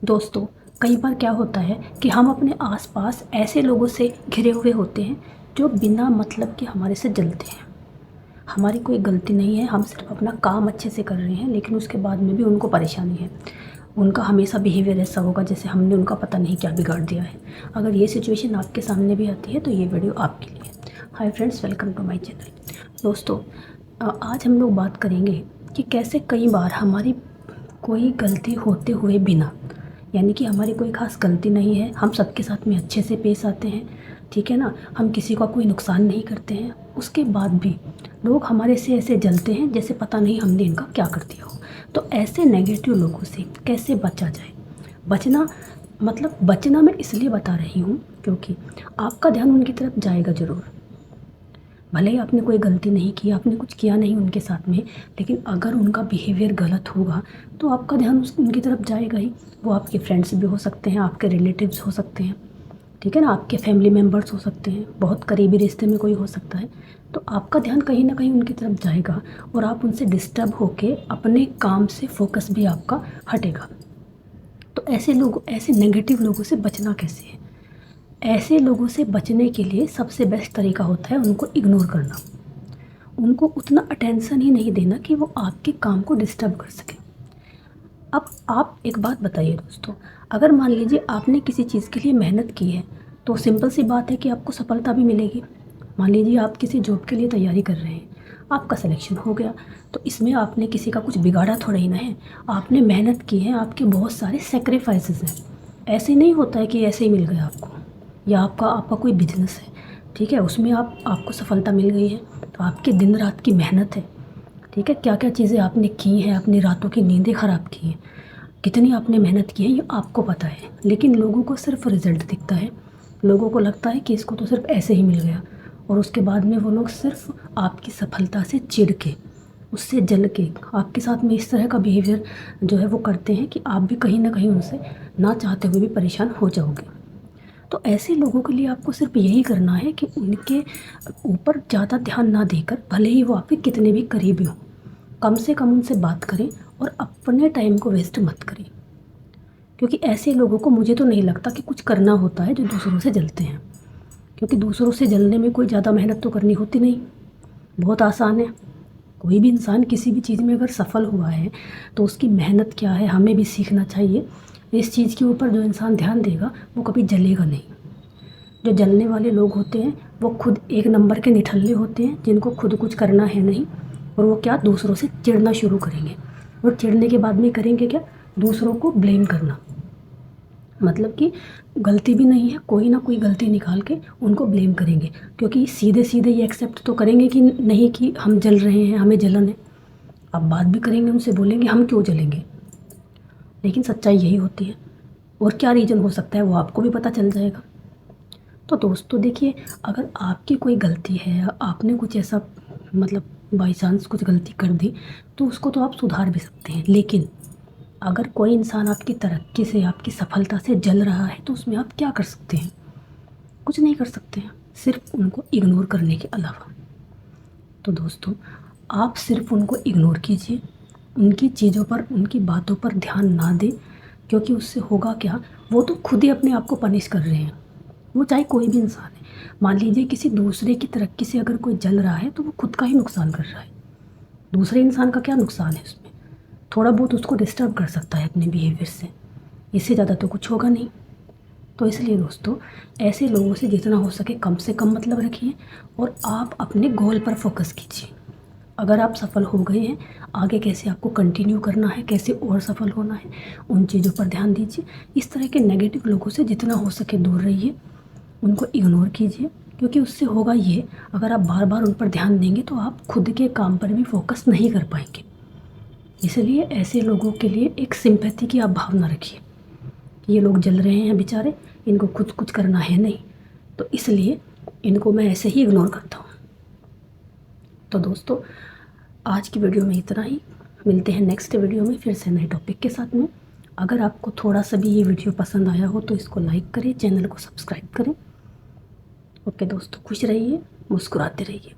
दोस्तों, कई बार क्या होता है कि हम अपने आसपास ऐसे लोगों से घिरे हुए होते हैं जो बिना मतलब के हमारे से जलते हैं। हमारी कोई गलती नहीं है, हम सिर्फ अपना काम अच्छे से कर रहे हैं, लेकिन उसके बाद में भी उनको परेशानी है। उनका हमेशा बिहेवियर ऐसा होगा जैसे हमने उनका पता नहीं क्या बिगाड़ दिया है। अगर ये सिचुएशन आपके सामने भी आती है तो ये वीडियो आपके लिए। Hi friends, welcome to my channel. दोस्तों, आज हम लोग बात करेंगे कि कैसे कई बार हमारी कोई गलती होते हुए बिना, यानी कि हमारी कोई ख़ास गलती नहीं है, हम सबके साथ में अच्छे से पेश आते हैं, ठीक है ना, हम किसी का कोई नुकसान नहीं करते हैं, उसके बाद भी लोग हमारे से ऐसे जलते हैं जैसे पता नहीं हमने इनका क्या कर दिया हो। तो ऐसे नेगेटिव लोगों से कैसे बचा जाए? बचना मैं इसलिए बता रही हूँ क्योंकि आपका ध्यान उनकी तरफ जाएगा ज़रूर। भले ही आपने कोई गलती नहीं की, आपने कुछ किया नहीं उनके साथ में, लेकिन अगर उनका बिहेवियर गलत होगा तो आपका ध्यान उनकी तरफ जाएगा ही। वो आपके फ्रेंड्स भी हो सकते हैं, आपके रिलेटिव्स हो सकते हैं, ठीक है ना, आपके फैमिली मेम्बर्स हो सकते हैं, बहुत करीबी रिश्ते में कोई हो सकता है। तो आपका ध्यान कहीं ना कहीं उनकी तरफ जाएगा और आप उनसे डिस्टर्ब होके अपने काम से फोकस भी आपका हटेगा। तो ऐसे नेगेटिव लोगों से बचना कैसे है? ऐसे लोगों से बचने के लिए सबसे बेस्ट तरीका होता है उनको इग्नोर करना। उनको उतना अटेंशन ही नहीं देना कि वो आपके काम को डिस्टर्ब कर सके। अब आप एक बात बताइए दोस्तों, अगर मान लीजिए आपने किसी चीज़ के लिए मेहनत की है तो सिंपल सी बात है कि आपको सफलता भी मिलेगी। मान लीजिए आप किसी जॉब के लिए तैयारी कर रहे हैं, आपका सिलेक्शन हो गया, तो इसमें आपने किसी का कुछ बिगाड़ा थोड़ा ही ना है। आपने मेहनत की है, आपके बहुत सारे सेक्रीफाइसेस हैं। ऐसे नहीं होता है कि ऐसे ही मिल गया आपको। या आपका आपका कोई बिजनेस है, ठीक है, उसमें आपको सफलता मिल गई है, तो आपके दिन रात की मेहनत है, ठीक है, क्या क्या चीज़ें आपने की हैं, अपनी रातों की नींदें ख़राब की हैं, कितनी आपने मेहनत की है, ये आपको पता है। लेकिन लोगों को सिर्फ रिज़ल्ट दिखता है। लोगों को लगता है कि इसको तो सिर्फ ऐसे ही मिल गया, और उसके बाद में वो लोग सिर्फ आपकी सफलता से चिढ़ के, उससे जल के आपके साथ में इस तरह का बिहेवियर जो है वो करते हैं कि आप भी कहीं ना कहीं उनसे ना चाहते हुए भी परेशान हो जाओगे। तो ऐसे लोगों के लिए आपको सिर्फ यही करना है कि उनके ऊपर ज़्यादा ध्यान ना देकर, भले ही वो आपके कितने भी करीबी हों, कम से कम उनसे बात करें और अपने टाइम को वेस्ट मत करें। क्योंकि ऐसे लोगों को मुझे तो नहीं लगता कि कुछ करना होता है जो दूसरों से जलते हैं, क्योंकि दूसरों से जलने में कोई ज़्यादा मेहनत तो करनी होती नहीं, बहुत आसान है। कोई भी इंसान किसी भी चीज़ में अगर सफल हुआ है तो उसकी मेहनत क्या है हमें भी सीखना चाहिए। इस चीज़ के ऊपर जो इंसान ध्यान देगा वो कभी जलेगा नहीं। जो जलने वाले लोग होते हैं वो खुद एक नंबर के निठल्ले होते हैं, जिनको खुद कुछ करना है नहीं, और वो क्या, दूसरों से चिढ़ना शुरू करेंगे। और चिढ़ने के बाद में करेंगे क्या, दूसरों को ब्लेम करना। मतलब कि गलती भी नहीं है, कोई ना कोई गलती निकाल के उनको ब्लेम करेंगे, क्योंकि सीधे सीधे ये एक्सेप्ट तो करेंगे कि नहीं कि हम जल रहे हैं, हमें जलन है। अब बात भी करेंगे, उनसे बोलेंगे हम क्यों जलेंगे, लेकिन सच्चाई यही होती है। और क्या रीज़न हो सकता है वो आपको भी पता चल जाएगा। तो दोस्तों देखिए, अगर आपकी कोई गलती है, आपने कुछ ऐसा बाई चांस कुछ गलती कर दी, तो उसको तो आप सुधार भी सकते हैं। लेकिन अगर कोई इंसान आपकी तरक्की से, आपकी सफलता से जल रहा है तो उसमें आप क्या कर सकते हैं? कुछ नहीं कर सकते हैं, सिर्फ उनको इग्नोर करने के अलावा। तो दोस्तों, आप सिर्फ उनको इग्नोर कीजिए, उनकी चीज़ों पर, उनकी बातों पर ध्यान ना दें, क्योंकि उससे होगा क्या, वो तो खुद ही अपने आप को पनिश कर रहे हैं। वो चाहे कोई भी इंसान है, मान लीजिए किसी दूसरे की तरक्की से अगर कोई जल रहा है तो वो खुद का ही नुकसान कर रहा है। दूसरे इंसान का क्या नुकसान है उसमें? थोड़ा बहुत उसको डिस्टर्ब कर सकता है अपने बिहेवियर से, इससे ज़्यादा तो कुछ होगा नहीं। तो इसलिए दोस्तों, ऐसे लोगों से जितना हो सके कम से कम मतलब रखिए और आप अपने गोल पर फोकस कीजिए। अगर आप सफल हो गए हैं, आगे कैसे आपको कंटिन्यू करना है, कैसे और सफल होना है, उन चीज़ों पर ध्यान दीजिए। इस तरह के नेगेटिव लोगों से जितना हो सके दूर रहिए, उनको इग्नोर कीजिए, क्योंकि उससे होगा ये, अगर आप बार बार उन पर ध्यान देंगे तो आप खुद के काम पर भी फोकस नहीं कर पाएंगे। इसलिए ऐसे लोगों के लिए एक सिंपैथी की आप भावना रखिए कि ये लोग जल रहे हैं बेचारे, इनको खुद कुछ करना है नहीं, तो इसलिए इनको मैं ऐसे ही इग्नोर करता हूँ। तो दोस्तों, आज की वीडियो में इतना ही। मिलते हैं नेक्स्ट वीडियो में फिर से नए टॉपिक के साथ में। अगर आपको थोड़ा सा भी ये वीडियो पसंद आया हो तो इसको लाइक करें, चैनल को सब्सक्राइब करें। ओके दोस्तों, खुश रहिए, मुस्कुराते रहिए।